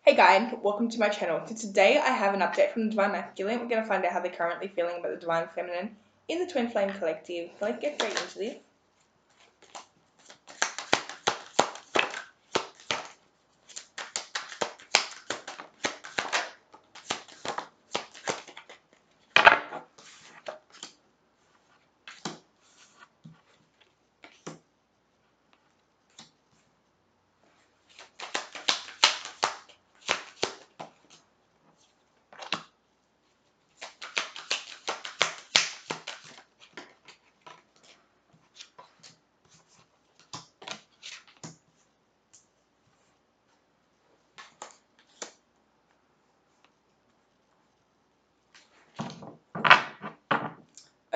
Hey guys, welcome to my channel. So today I have an update from the Divine Masculine. We're going to find out how they're currently feeling about the Divine Feminine in the Twin Flame Collective. So let's get straight into this.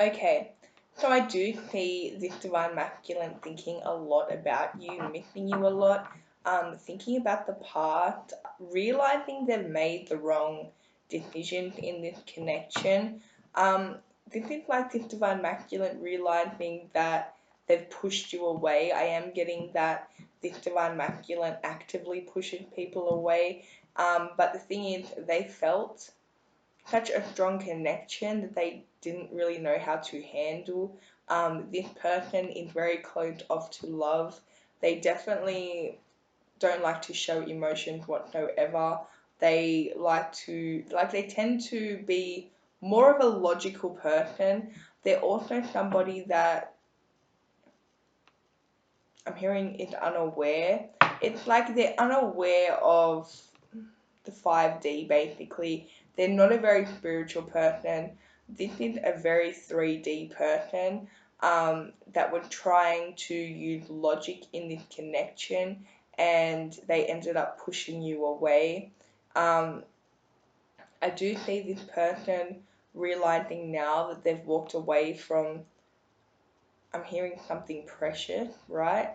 Okay, so I do see this Divine Masculine thinking a lot about you, missing you a lot, thinking about the past, realizing they've made the wrong decisions in this connection. Um, this is like this Divine Masculine realizing that they've pushed you away. I am getting that this Divine Masculine actively pushes people away. But the thing is, they felt such a strong connection that they didn't really know how to handle. This person is very closed off to love. They definitely don't like to show emotions whatsoever. They tend to be more of a logical person. They're also somebody that I'm hearing is unaware. It's like they're unaware of the 5D basically. They're not a very spiritual person. This is a very 3D person that were trying to use logic in this connection and they ended up pushing you away. Um, I do see this person realizing now that they've walked away from, I'm hearing something precious, right?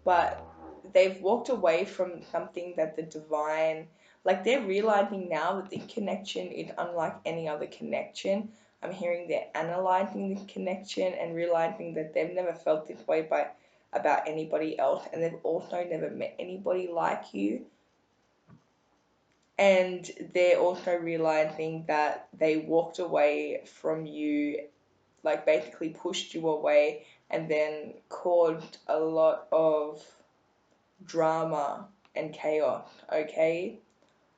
But they've walked away from something that the divine, like they're realizing now that this connection is unlike any other connection. I'm hearing they're analyzing this connection and realizing that they've never felt this way about anybody else, and they've also never met anybody like you. And they're also realizing that they walked away from you, like basically pushed you away and then caused a lot of drama and chaos, okay,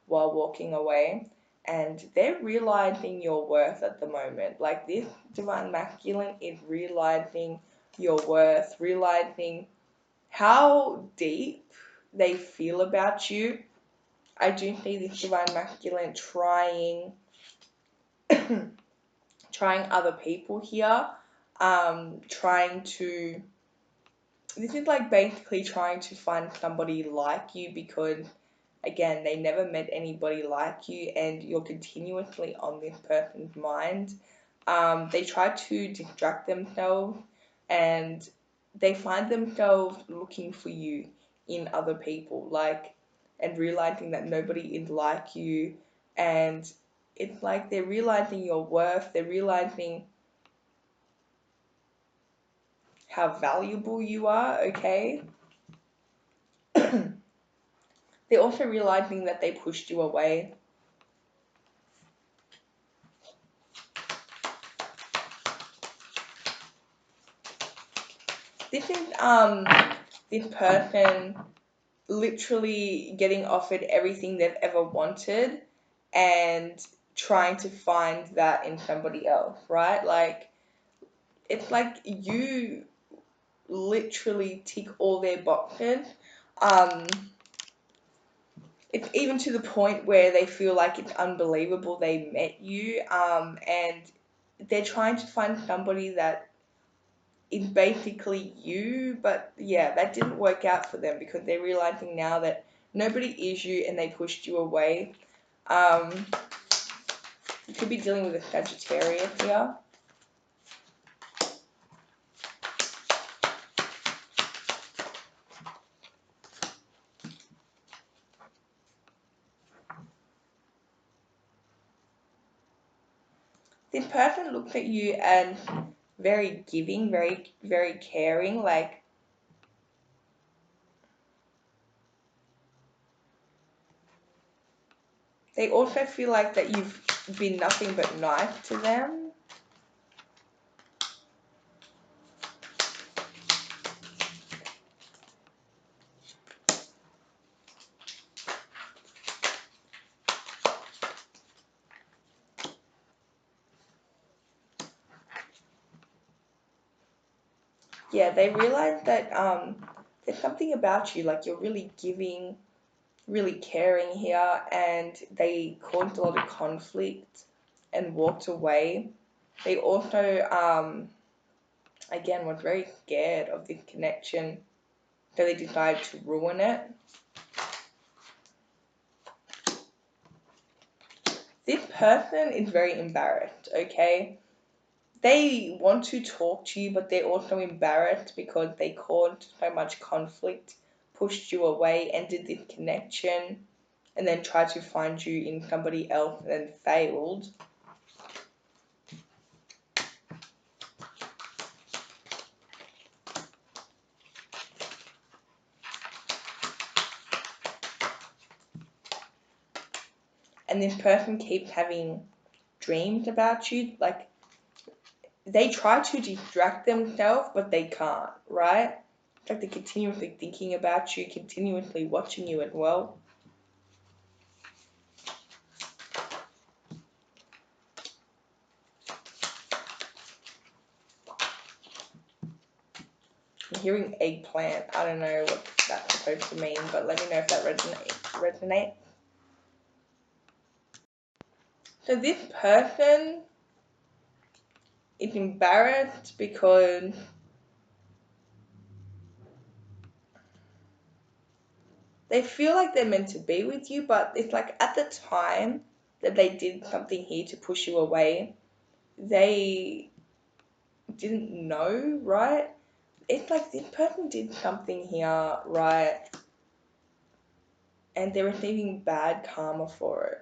while walking away. And they're realizing your worth at the moment. Like this Divine Masculine is realizing your worth, realizing how deep they feel about you. I do see this Divine Masculine trying other people here, trying to, this is like basically trying to find somebody like you because again they never met anybody like you and you're continuously on this person's mind. They try to distract themselves and they find themselves looking for you in other people, like, and realizing that nobody is like you. And it's like they're realizing your worth, they're realizing how valuable you are, okay? They're also realizing that they pushed you away. This is this person literally getting offered everything they've ever wanted and trying to find that in somebody else, right? Like it's like you literally tick all their boxes. Um, it's even to the point where they feel like it's unbelievable they met you, and they're trying to find somebody that is basically you, but yeah, that didn't work out for them because they're realizing now that nobody is you and they pushed you away. Um, you could be dealing with a Sagittarius here. This person looks at you as very giving, very, very caring, like They also feel like that you've been nothing but nice to them. Yeah, they realize that there's something about you, like you're really giving, really caring here, and they caused a lot of conflict and walked away. They also, again, was very scared of this connection, so they decided to ruin it. This person is very embarrassed, okay? They want to talk to you, but they're also embarrassed because they caused so much conflict, pushed you away, ended this connection, and then tried to find you in somebody else and then failed. And this person keeps having dreams about you, like they try to distract themselves, but they can't, right? It's like they're continuously thinking about you, continuously watching you as well. I'm hearing eggplant. I don't know what that's supposed to mean, but let me know if that resonates. So this person is embarrassed because they feel like they're meant to be with you, but it's like at the time that they did something here to push you away, they didn't know, right? It's like this person did something here, right? And they're receiving bad karma for it.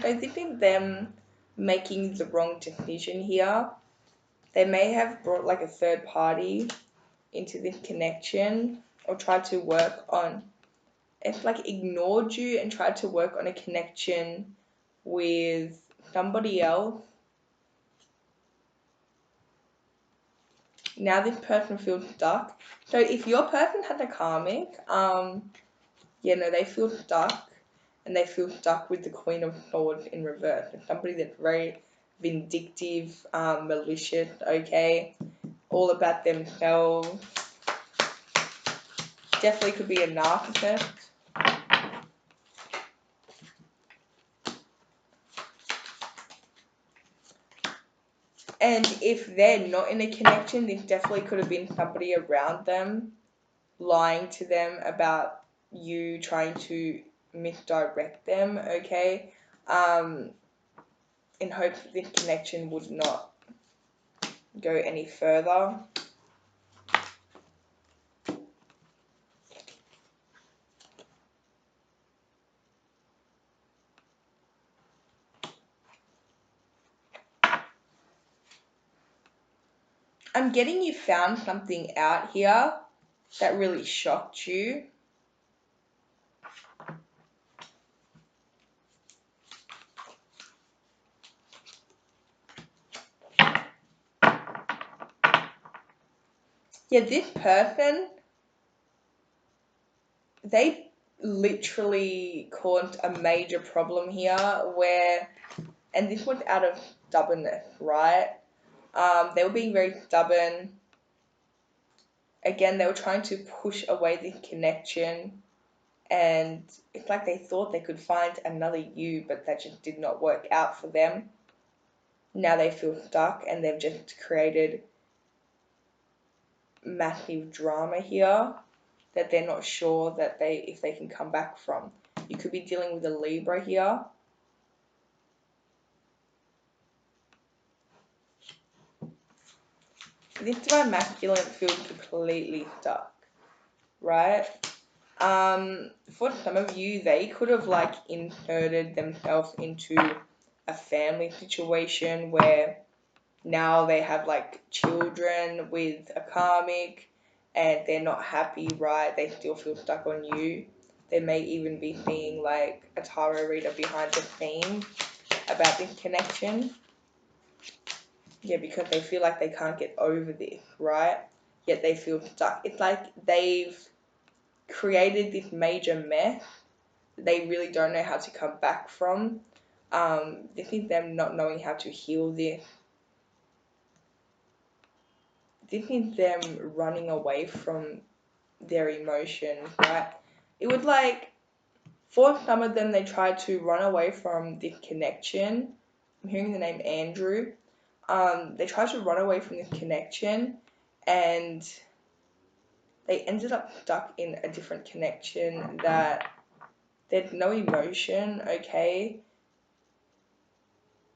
So this is them making the wrong decision here. They may have brought like a third party into this connection or tried to work on, it's like ignored you and tried to work on a connection with somebody else. Now this person feels stuck. So if your person has a karmic, they feel stuck, and they feel stuck with the Queen of Swords in reverse. It's somebody that's very vindictive, malicious, okay, all about themselves. Definitely could be a narcissist. And if they're not in a connection, this definitely could have been somebody around them lying to them about you, trying to misdirect them, okay? In hopes that this connection would not go any further. I'm getting you found something out here that really shocked you. Yeah, this person, they literally caused a major problem here where, and this was out of stubbornness, right? They were being very stubborn. Again, they were trying to push away this connection, and it's like they thought they could find another you, but that just did not work out for them. Now they feel stuck, and they've just created massive drama here that they're not sure that if they can come back from. You could be dealing with a Libra here. This divine masculine feels completely stuck. right? For some of you, they could have like inserted themselves into a family situation where now they have like children with a karmic and they're not happy, right? They still feel stuck on you. They may even be seeing like a tarot reader behind the scenes about this connection. Yeah, because they feel like they can't get over this, right? Yet they feel stuck. It's like they've created this major mess they really don't know how to come back from. This is them not knowing how to heal this. This is them running away from their emotions, right? It would like, for some of them, they tried to run away from this connection. I'm hearing the name Andrew. They tried to run away from this connection and they ended up stuck in a different connection that there's no emotion, okay?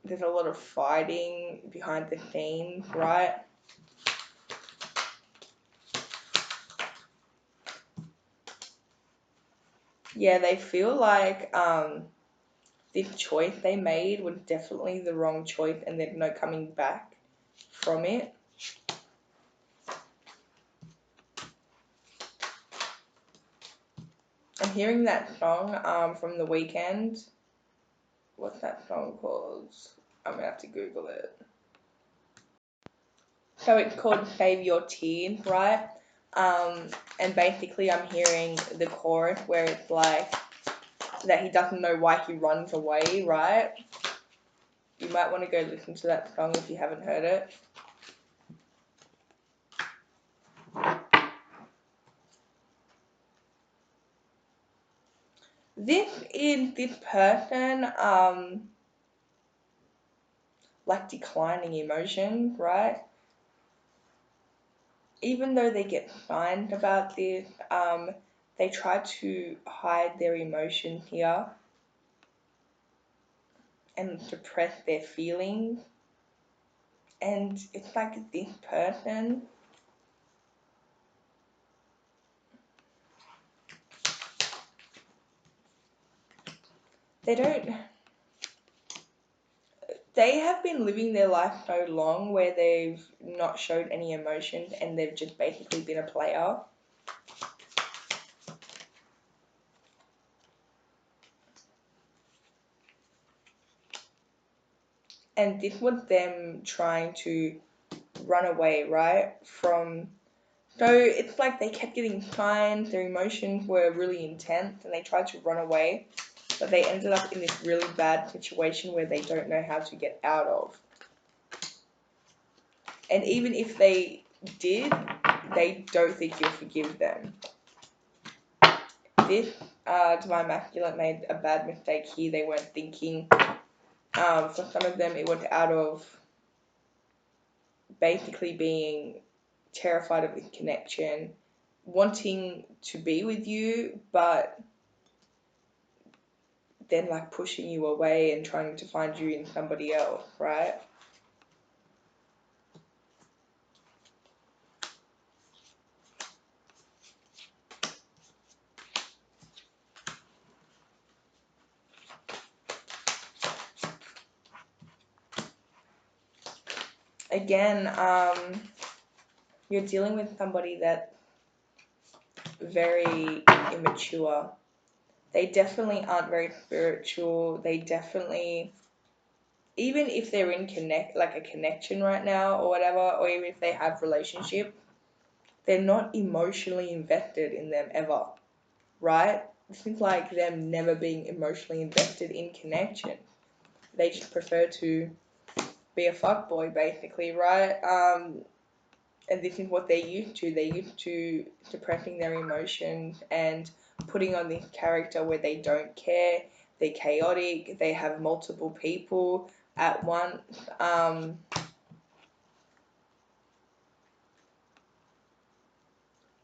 There's a lot of fighting behind the scenes, right? Yeah, they feel like this choice they made was definitely the wrong choice and there's no coming back from it. I'm hearing that song from The Weeknd. What's that song called? I'm gonna have to Google it. So it's called Save Your Tears, right? And basically I'm hearing the chorus where it's like that he doesn't know why he runs away, right? You might want to go listen to that song if you haven't heard it. This is this person like declining emotion, right? Even though they get fined about this, they try to hide their emotions here and suppress their feelings. And it's like this person, they have been living their life so long where they've not showed any emotions and they've just basically been a player. And this was them trying to run away, right? So it's like they kept getting fined, their emotions were really intense and they tried to run away, but they ended up in this really bad situation where they don't know how to get out of. And even if they did, they don't think you'll forgive them. This Divine Masculine made a bad mistake here. They weren't thinking. For some of them, it was out of basically being terrified of this connection, wanting to be with you, but then like pushing you away and trying to find you in somebody else, right? Again, you're dealing with somebody that's very immature. They definitely aren't very spiritual. They definitely, even if they're in a connection right now or whatever, or even if they have relationship, they're not emotionally invested in them ever, right? This is like them never being emotionally invested in connection. They just prefer to be a fuckboy, basically, right? And this is what they're used to. They're used to suppressing their emotions and putting on this character where they don't care. They're chaotic. They have multiple people at once.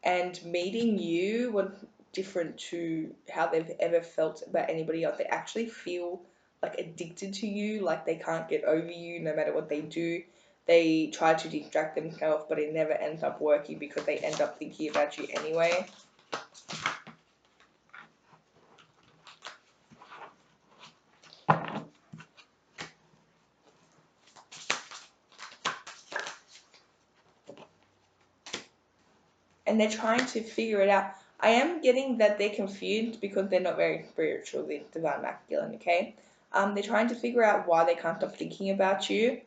And meeting you was different to how they've ever felt about anybody else. They actually feel like addicted to you, like they can't get over you no matter what they do. They try to distract themselves, but it never ends up working because they end up thinking about you anyway. and they're trying to figure it out. I am getting that they're confused because they're not very spiritual, the divine masculine, okay? They're trying to figure out why they can't stop thinking about you.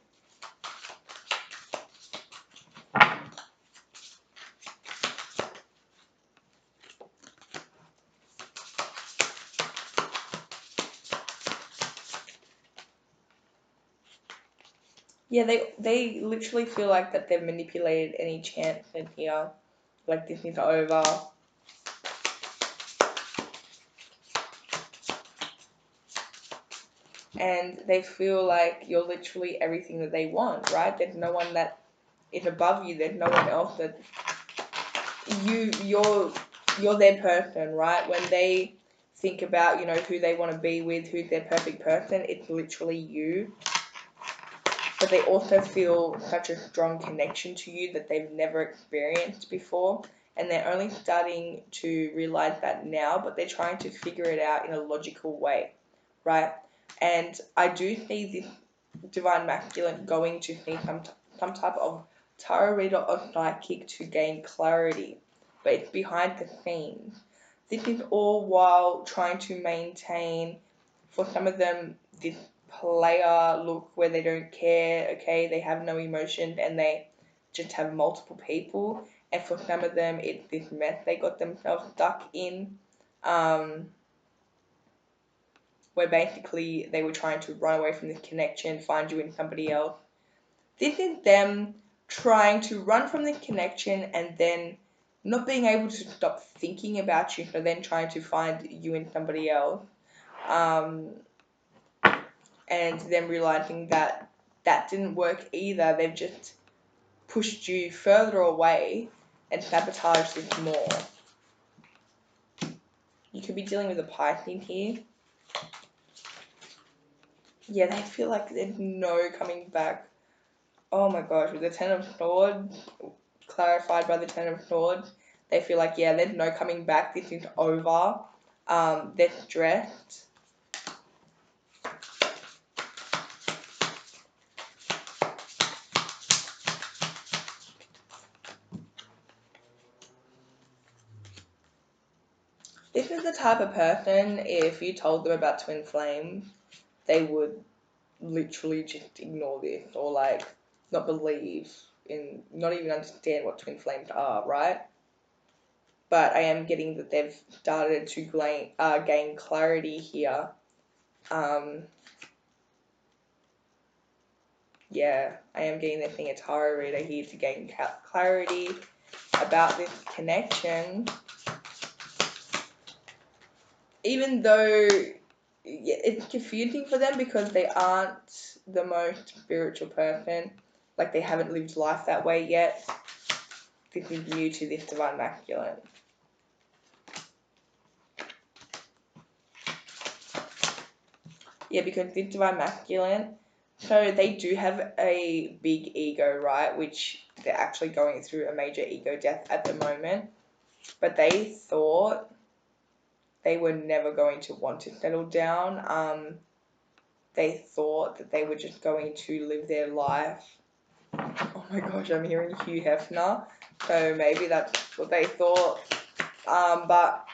Yeah, they literally feel like that they've manipulated any chance in here. Like this is over. And they feel like you're literally everything that they want, right? There's no one that is above you. There's no one else that you're their person, right? When they think about, who they want to be with, who's their perfect person, it's literally you. But they also feel such a strong connection to you that they've never experienced before. And they're only starting to realize that now, but they're trying to figure it out in a logical way, right? And I do see this divine masculine going to see some type of tarot reader or psychic to gain clarity, but it's behind the scenes. This is all while trying to maintain, for some of them, this player look where they don't care, okay, they have no emotions and they just have multiple people. And for some of them, it's this mess they got themselves stuck in, where basically they were trying to run away from this connection, find you in somebody else. This is them trying to run from the connection and then not being able to stop thinking about you, so then trying to find you in somebody else. And then realizing that that didn't work either. They've just pushed you further away and sabotaged this more. You could be dealing with a Pisces here. Yeah, they feel like there's no coming back. Oh my gosh, with the Ten of Swords, clarified by the Ten of Swords, they feel like, yeah, there's no coming back. This is over. They're stressed. This is the type of person, if you told them about twin flames, they would literally just ignore this or like not believe in, not even understand what twin flames are, right? But I am getting that they've started to gain clarity here. Yeah, I am getting the thing a tarot reader here to gain clarity about this connection. Even though it's confusing for them because they aren't the most spiritual person, like they haven't lived life that way yet. This is new to this divine masculine. Yeah, because this divine masculine, so they do have a big ego, right? Which they're actually going through a major ego death at the moment. But they thought they were never going to want to settle down. They thought that they were just going to live their life. Oh my gosh, I'm hearing Hugh Hefner. So maybe that's what they thought. But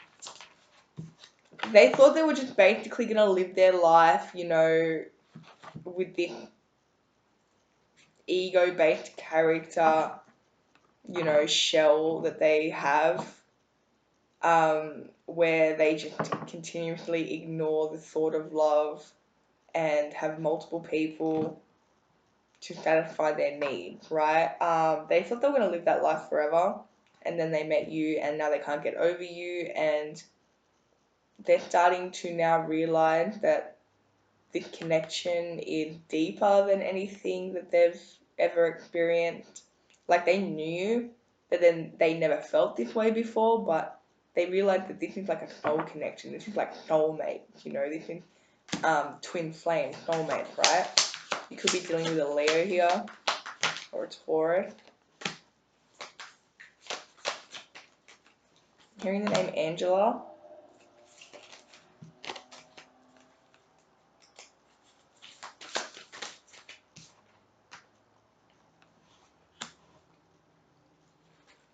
they thought they were just basically going to live their life, with this ego-based character, shell that they have, where they just continuously ignore the thought of love and have multiple people to satisfy their needs, right? They thought they were going to live that life forever, and then they met you, and now they can't get over you, and they're starting to now realize that this connection is deeper than anything that they've ever experienced. Like, they knew, but then they never felt this way before, but they realized that this is like a soul connection. This is like soulmates, this is twin flame soulmates, right? You could be dealing with a Leo here, or a Taurus. Hearing the name Angela.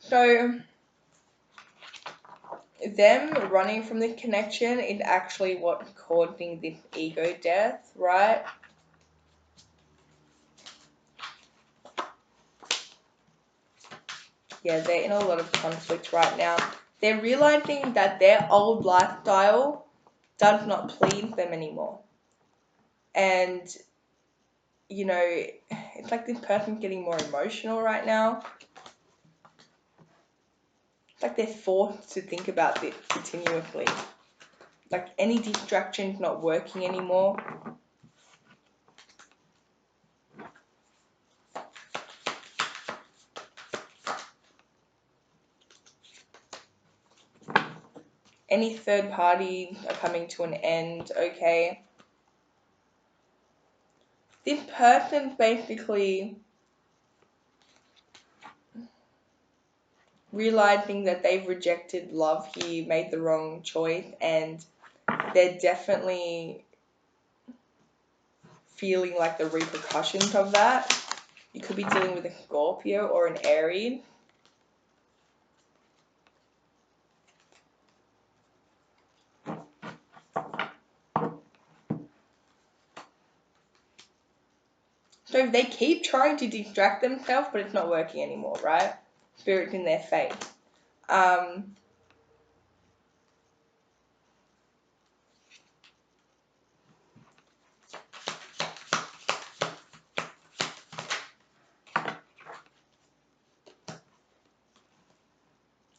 So, them running from the connection is actually what causing this ego death, right? Yeah, they're in a lot of conflict right now. They're realizing that their old lifestyle does not please them anymore. And, you know, it's like this person's getting more emotional right now. It's like they're forced to think about this continuously. Like any distraction's not working anymore. Any third parties are coming to an end, okay? This person basically realizing that they've rejected love here, made the wrong choice, and they're definitely feeling like the repercussions of that. You could be dealing with a Scorpio or an Aries. So they keep trying to distract themselves, but it's not working anymore, right? Spirit's in their face.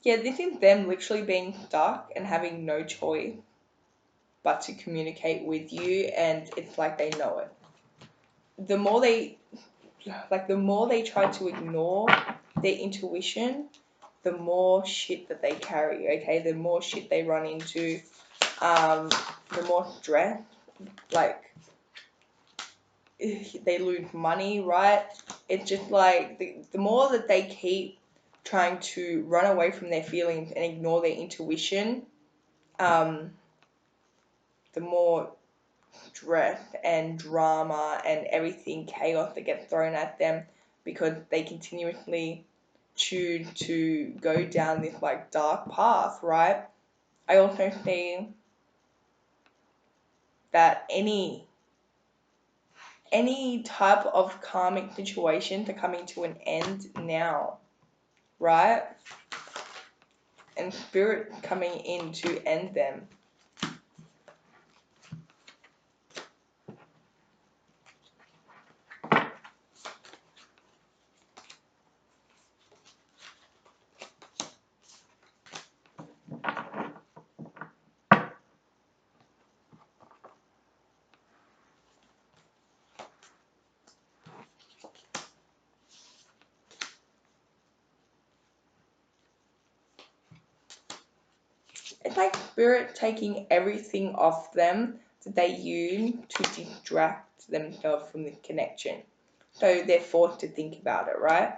Yeah, this is them literally being stuck and having no choice but to communicate with you, and it's like they know it. The more they try to ignore their intuition, the more shit that they carry, okay? The more shit they run into, the more stress, like they lose money, right? It's just like the more that they keep trying to run away from their feelings and ignore their intuition, the more stress and drama and everything chaos that gets thrown at them because they continuously choose to go down this like dark path, right? I also see that any type of karmic situations are coming to an end now, right? And spirit coming in to end them. It's like spirit taking everything off them that they use to distract themselves from the connection. So they're forced to think about it, right?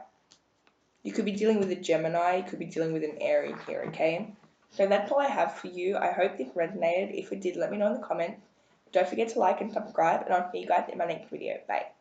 You could be dealing with a Gemini, you could be dealing with an Aries here, okay? So that's all I have for you. I hope this resonated. If it did, let me know in the comments. Don't forget to like and subscribe, and I'll see you guys in my next video. Bye.